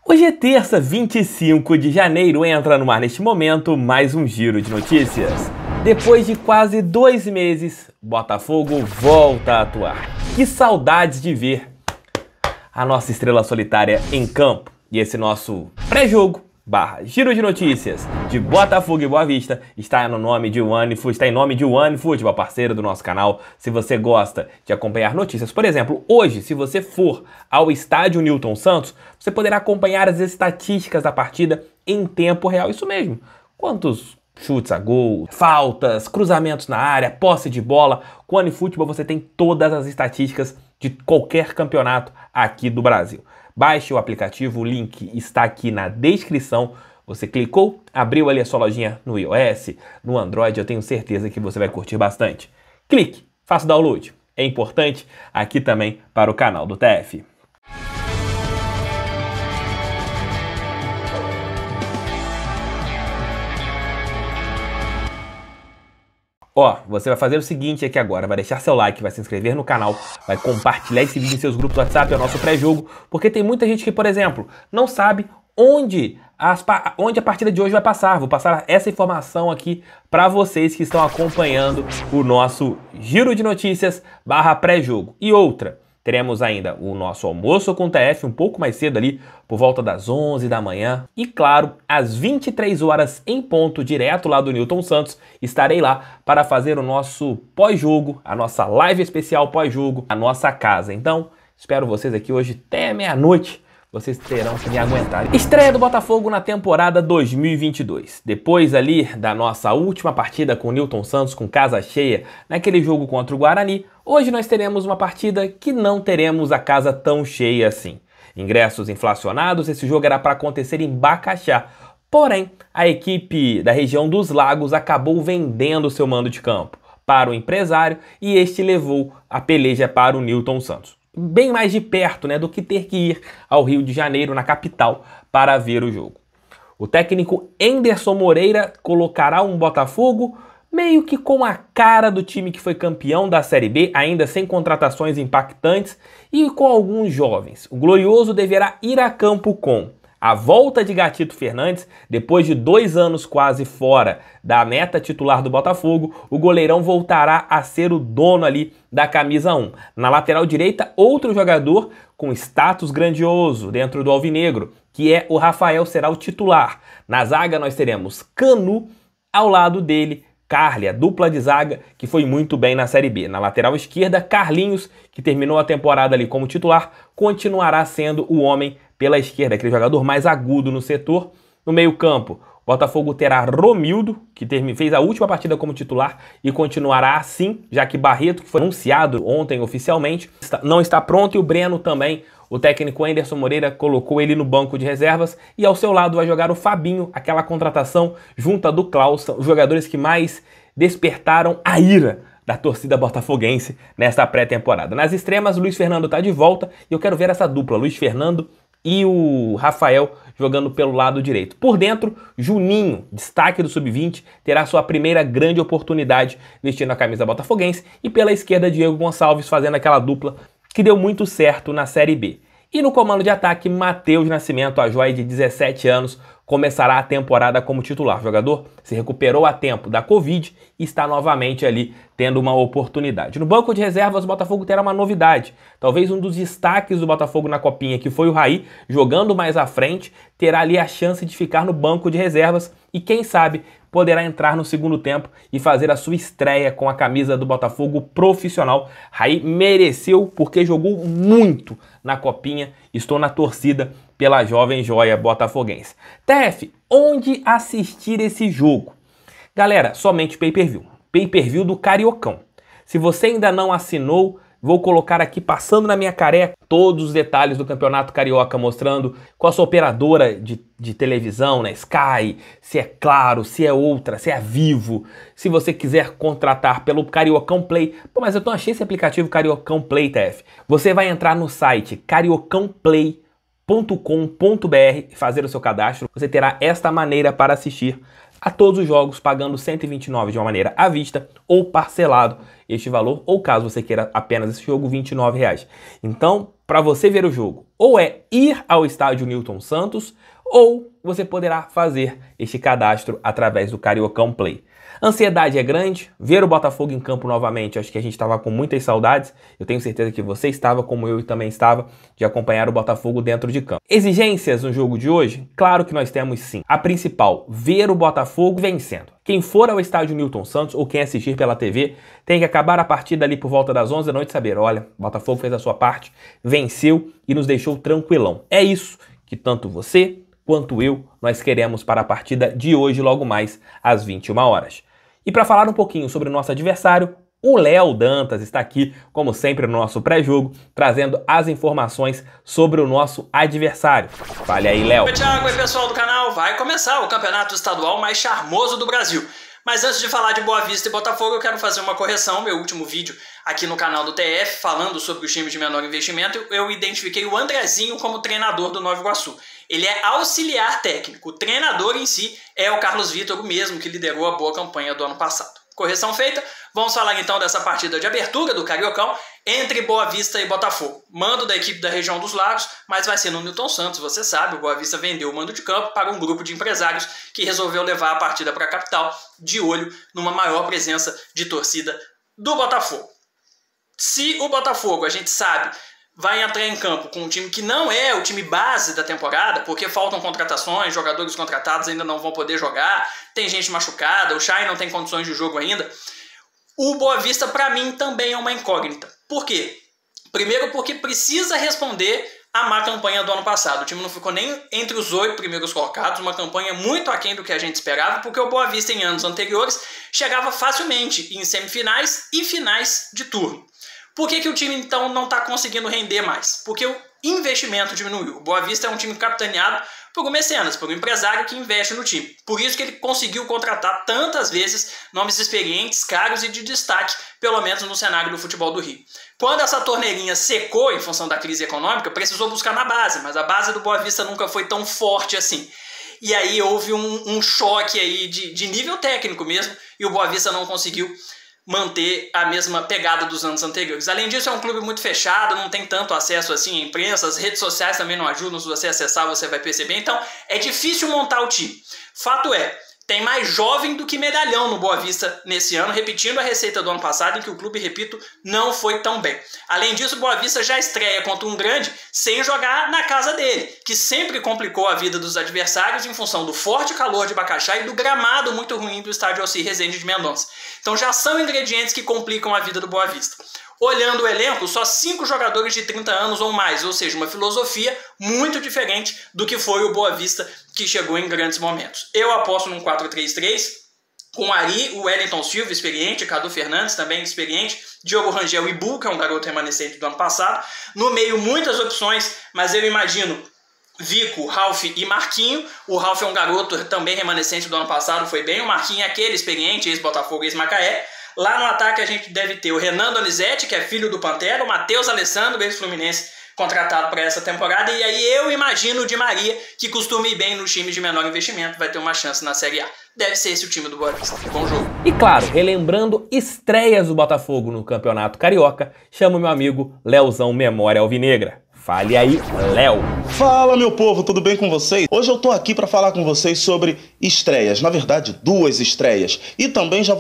Hoje é terça, 25 de janeiro, entra no ar neste momento mais um giro de notícias. Depois de quase 2 meses, Botafogo volta a atuar. Que saudades de ver a nossa estrela solitária em campo. E esse nosso pré-jogo / giro de notícias de Botafogo e Boa Vista está em nome de OneFootball, parceiro do nosso canal. Se você gosta de acompanhar notícias, por exemplo, hoje, se você for ao estádio Newton Santos, você poderá acompanhar as estatísticas da partida em tempo real. Isso mesmo, quantos chutes a gol, faltas, cruzamentos na área, posse de bola. Com o OneFootball você tem todas as estatísticas de qualquer campeonato aqui do Brasil. Baixe o aplicativo, o link está aqui na descrição. Você clicou, abriu ali a sua lojinha no iOS, no Android, eu tenho certeza que você vai curtir bastante. Clique, faça o download. É importante aqui também para o canal do TF. Você vai fazer o seguinte aqui agora, vai deixar seu like, vai se inscrever no canal, vai compartilhar esse vídeo em seus grupos do WhatsApp, é o nosso pré-jogo, porque tem muita gente que, por exemplo, não sabe onde a partida de hoje vai passar. Vou passar essa informação aqui para vocês que estão acompanhando o nosso giro de notícias / pré-jogo. E outra, teremos ainda o nosso almoço com o TF um pouco mais cedo ali, por volta das 11 da manhã. E claro, às 23 horas em ponto, direto lá do Newton Santos, estarei lá para fazer o nosso pós-jogo, a nossa live especial pós-jogo, a nossa casa. Então, espero vocês aqui hoje até meia-noite. Vocês terão que me aguentar. Estreia do Botafogo na temporada 2022. Depois ali da nossa última partida com o Newton Santos, com casa cheia, naquele jogo contra o Guarani, hoje nós teremos uma partida que não teremos a casa tão cheia assim. Ingressos inflacionados, esse jogo era para acontecer em Bacaxá. Porém, a equipe da região dos Lagos acabou vendendo seu mando de campo para o empresário e este levou a peleja para o Newton Santos. Bem mais de perto, do que ter que ir ao Rio de Janeiro, na capital, para ver o jogo. O técnico Enderson Moreira colocará um Botafogo meio que com a cara do time que foi campeão da Série B, ainda sem contratações impactantes e com alguns jovens. O Glorioso deverá ir a campo com a volta de Gatito Fernandes. Depois de 2 anos quase fora da meta titular do Botafogo, o goleirão voltará a ser o dono ali da camisa 1. Na lateral direita, outro jogador com status grandioso dentro do alvinegro, que é o Rafael, será o titular. Na zaga nós teremos Canu, ao lado dele Carly, a dupla de zaga que foi muito bem na Série B. Na lateral esquerda, Carlinhos, que terminou a temporada ali como titular, continuará sendo o homem pela esquerda, aquele jogador mais agudo no setor. No meio-campo, o Botafogo terá Romildo, que fez a última partida como titular e continuará assim, já que Barreto, que foi anunciado ontem oficialmente, não está pronto, e o Breno também. O técnico Enderson Moreira colocou ele no banco de reservas e ao seu lado vai jogar o Fabinho, aquela contratação junto a do Klaus, os jogadores que mais despertaram a ira da torcida botafoguense nesta pré-temporada. Nas extremas, Luiz Fernando está de volta e eu quero ver essa dupla, Luiz Fernando e o Rafael jogando pelo lado direito. Por dentro, Juninho, destaque do Sub-20, terá sua primeira grande oportunidade vestindo a camisa botafoguense, e pela esquerda, Diego Gonçalves fazendo aquela dupla que deu muito certo na Série B. E no comando de ataque, Matheus Nascimento, a joia de 17 anos, começará a temporada como titular. O jogador se recuperou a tempo da Covid e está novamente ali tendo uma oportunidade. No banco de reservas, o Botafogo terá uma novidade. Talvez um dos destaques do Botafogo na Copinha, que foi o Raí, jogando mais à frente, terá ali a chance de ficar no banco de reservas e, quem sabe, poderá entrar no segundo tempo e fazer a sua estreia com a camisa do Botafogo profissional. Raí mereceu porque jogou muito na Copinha. Estou na torcida pela jovem joia botafoguense. TF, onde assistir esse jogo? Galera, somente pay-per-view. Pay-per-view do Cariocão. Se você ainda não assinou, vou colocar aqui, passando na minha careca, todos os detalhes do Campeonato Carioca, mostrando qual a sua operadora de televisão, né? Sky, se é Claro, se é outra, se é Vivo. Se você quiser contratar pelo Cariocão Play. Pô, mas eu não achei esse aplicativo Cariocão Play, TF. Você vai entrar no site cariocãoplay.com.br e fazer o seu cadastro. Você terá esta maneira para assistir a todos os jogos, pagando R$ 129 de uma maneira à vista ou parcelado este valor, ou caso você queira apenas esse jogo, R$ 29. Então, para você ver o jogo, ou é ir ao estádio Newton Santos, ou você poderá fazer este cadastro através do Cariocão Play. A ansiedade é grande, ver o Botafogo em campo novamente, acho que a gente estava com muitas saudades, eu tenho certeza que você estava, como eu também estava, de acompanhar o Botafogo dentro de campo. Exigências no jogo de hoje? Claro que nós temos sim. A principal, ver o Botafogo vencendo. Quem for ao estádio Newton Santos ou quem assistir pela TV, tem que acabar a partida ali por volta das 11 da noite e saber, olha, o Botafogo fez a sua parte, venceu e nos deixou tranquilão. É isso que tanto você quanto eu, nós queremos para a partida de hoje, logo mais às 21 horas. E para falar um pouquinho sobre o nosso adversário, o Léo Dantas está aqui, como sempre, no nosso pré-jogo, trazendo as informações sobre o nosso adversário. Fale aí, Léo. Oi, Thiago, oi pessoal do canal. Vai começar o campeonato estadual mais charmoso do Brasil. Mas antes de falar de Boa Vista e Botafogo, eu quero fazer uma correção. Meu último vídeo aqui no canal do TF, falando sobre os times de menor investimento, eu identifiquei o Andrezinho como treinador do Nova Iguaçu. Ele é auxiliar técnico. O treinador em si é o Carlos Vitor, o mesmo que liderou a boa campanha do ano passado. Correção feita, vamos falar então dessa partida de abertura do Cariocão entre Boa Vista e Botafogo. Mando da equipe da região dos Lagos, mas vai ser no Newton Santos, você sabe, o Boa Vista vendeu o mando de campo para um grupo de empresários que resolveu levar a partida para a capital, de olho numa maior presença de torcida do Botafogo. Se o Botafogo, a gente sabe, vai entrar em campo com um time que não é o time base da temporada, porque faltam contratações, jogadores contratados ainda não vão poder jogar, tem gente machucada, o Chay não tem condições de jogo ainda. O Boa Vista, para mim, também é uma incógnita. Por quê? Primeiro porque precisa responder à má campanha do ano passado. O time não ficou nem entre os 8 primeiros colocados, uma campanha muito aquém do que a gente esperava, porque o Boa Vista em anos anteriores chegava facilmente em semifinais e finais de turno. Por que o time, então, não está conseguindo render mais? Porque o investimento diminuiu. O Boa Vista é um time capitaneado por um mecenas, por um empresário que investe no time. Por isso que ele conseguiu contratar tantas vezes nomes experientes, caros e de destaque, pelo menos no cenário do futebol do Rio. Quando essa torneirinha secou em função da crise econômica, precisou buscar na base, mas a base do Boa Vista nunca foi tão forte assim. E aí houve um choque aí de nível técnico mesmo, e o Boa Vista não conseguiu manter a mesma pegada dos anos anteriores. Além disso, é um clube muito fechado, não tem tanto acesso assim à imprensa, as redes sociais também não ajudam, se você acessar você vai perceber, então é difícil montar o time. Fato é, tem mais jovem do que medalhão no Boa Vista nesse ano, repetindo a receita do ano passado, em que o clube, repito, não foi tão bem. Além disso, o Boa Vista já estreia contra um grande sem jogar na casa dele, que sempre complicou a vida dos adversários em função do forte calor de Bacaxá e do gramado muito ruim do estádio Alcir Rezende de Mendonça. Então já são ingredientes que complicam a vida do Boa Vista. Olhando o elenco, só 5 jogadores de 30 anos ou mais, ou seja, uma filosofia muito diferente do que foi o Boa Vista, que chegou em grandes momentos. Eu aposto num 4-3-3, com Ari, o Wellington Silva, experiente, Cadu Fernandes, também experiente, Diogo Rangel e Bu, que é um garoto remanescente do ano passado. No meio, muitas opções, mas eu imagino Vico, Ralf e Marquinho. O Ralf é um garoto também remanescente do ano passado, foi bem. O Marquinho é aquele experiente, ex-Botafogo, ex-Macaé. Lá no ataque a gente deve ter o Renan Donizete, que é filho do Pantera, o Matheus Alessandro, ex-Fluminense, contratado para essa temporada, e aí eu imagino o Di Maria, que costuma ir bem nos times de menor investimento, vai ter uma chance na Série A. Deve ser esse o time do Boa Vista. Bom jogo. E claro, relembrando estreias do Botafogo no Campeonato Carioca, chamo meu amigo Leozão Memória Alvinegra. Fale aí, Léo. Fala, meu povo, tudo bem com vocês? Hoje eu tô aqui para falar com vocês sobre estreias, na verdade 2 estreias. E também já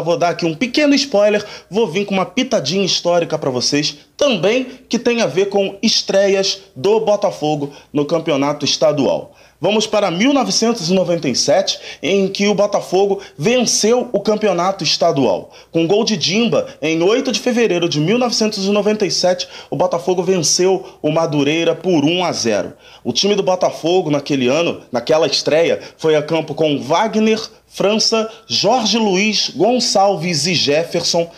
vou dar aqui um pequeno spoiler, vou vir com uma pitadinha histórica para vocês, também que tem a ver com estreias do Botafogo no Campeonato Estadual. Vamos para 1997, em que o Botafogo venceu o campeonato estadual. Com gol de Dimba, em 8 de fevereiro de 1997, o Botafogo venceu o Madureira por 1-0. O time do Botafogo naquele ano, naquela estreia, foi a campo com Wagner, França, Jorge Luiz, Gonçalves e Jefferson,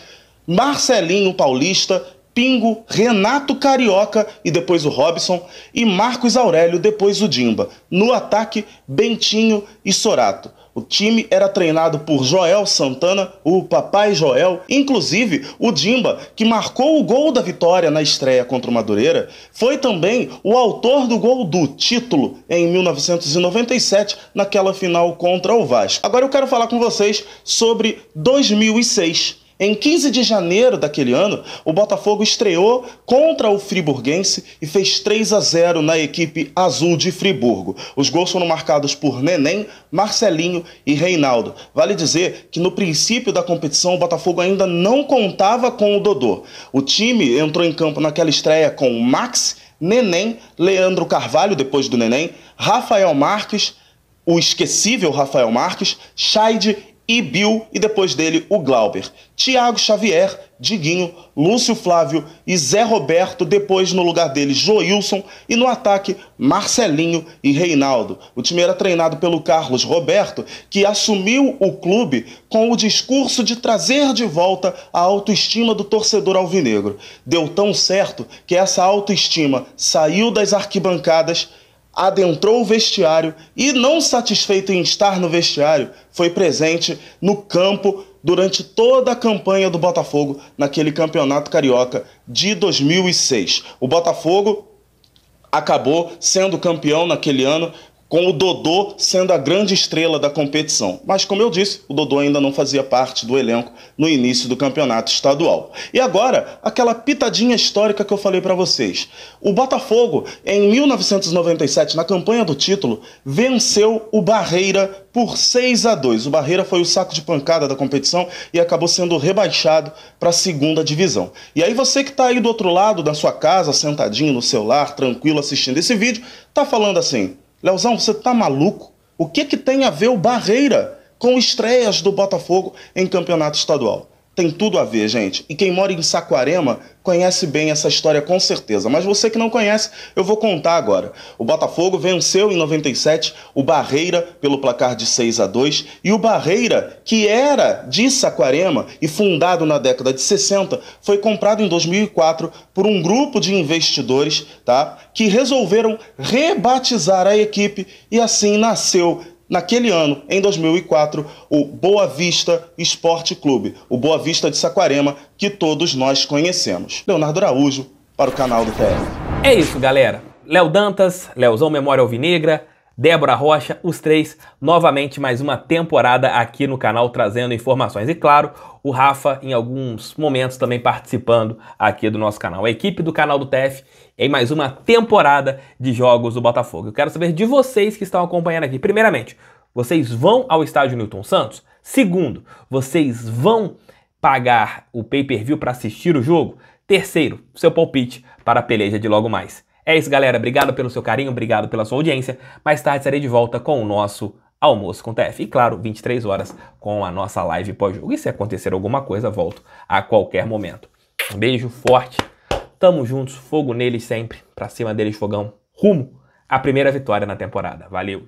Marcelinho Paulista, Pingo, Renato Carioca e depois o Robson, e Marcos Aurélio, depois o Dimba. No ataque, Bentinho e Sorato. O time era treinado por Joel Santana, o Papai Joel. Inclusive, o Dimba, que marcou o gol da vitória na estreia contra o Madureira, foi também o autor do gol do título em 1997, naquela final contra o Vasco. Agora eu quero falar com vocês sobre 2006. Em 15 de janeiro daquele ano, o Botafogo estreou contra o Friburguense e fez 3-0 na equipe azul de Friburgo. Os gols foram marcados por Neném, Marcelinho e Reinaldo. Vale dizer que no princípio da competição o Botafogo ainda não contava com o Dodô. O time entrou em campo naquela estreia com Max, Neném, Leandro Carvalho, depois do Neném, Rafael Marques, o esquecível Rafael Marques, Chaide e Bill, e depois dele o Glauber. Thiago Xavier, Diguinho, Lúcio Flávio e Zé Roberto, depois no lugar dele Joilson, e no ataque Marcelinho e Reinaldo. O time era treinado pelo Carlos Roberto, que assumiu o clube com o discurso de trazer de volta a autoestima do torcedor alvinegro. Deu tão certo que essa autoestima saiu das arquibancadas, adentrou o vestiário e, não satisfeito em estar no vestiário, foi presente no campo durante toda a campanha do Botafogo naquele campeonato carioca de 2006. O Botafogo acabou sendo campeão naquele ano, com o Dodô sendo a grande estrela da competição. Mas, como eu disse, o Dodô ainda não fazia parte do elenco no início do campeonato estadual. E agora, aquela pitadinha histórica que eu falei para vocês. O Botafogo, em 1997, na campanha do título, venceu o Barreira por 6-2. O Barreira foi o saco de pancada da competição e acabou sendo rebaixado para a segunda divisão. E aí você que está aí do outro lado da sua casa, sentadinho no celular, tranquilo, assistindo esse vídeo, tá falando assim: Leozão, você tá maluco? O que tem a ver o Barreira com estreias do Botafogo em campeonato estadual? Tem tudo a ver, gente. E quem mora em Saquarema conhece bem essa história com certeza. Mas você que não conhece, eu vou contar agora. O Botafogo venceu em 97 o Barreira pelo placar de 6-2. E o Barreira, que era de Saquarema e fundado na década de 60, foi comprado em 2004 por um grupo de investidores, tá, que resolveram rebatizar a equipe, e assim nasceu, naquele ano, em 2004, o Boa Vista Esporte Clube, o Boa Vista de Saquarema, que todos nós conhecemos. Leonardo Araújo, para o canal do TF. É isso, galera. Léo Dantas, Leozão Memória Alvinegra, Débora Rocha, os três, novamente mais uma temporada aqui no canal trazendo informações. E claro, o Rafa em alguns momentos também participando aqui do nosso canal. A equipe do canal do TF em mais uma temporada de jogos do Botafogo. Eu quero saber de vocês que estão acompanhando aqui. Primeiramente, vocês vão ao estádio Newton Santos? Segundo, vocês vão pagar o pay-per-view para assistir o jogo? Terceiro, seu palpite para a peleja de logo mais. É isso, galera. Obrigado pelo seu carinho, obrigado pela sua audiência. Mais tarde estarei de volta com o nosso Almoço com TF. E claro, 23 horas com a nossa live pós-jogo. E se acontecer alguma coisa, volto a qualquer momento. Um beijo forte. Tamo juntos, fogo neles sempre. Pra cima deles, fogão. Rumo à primeira vitória na temporada. Valeu!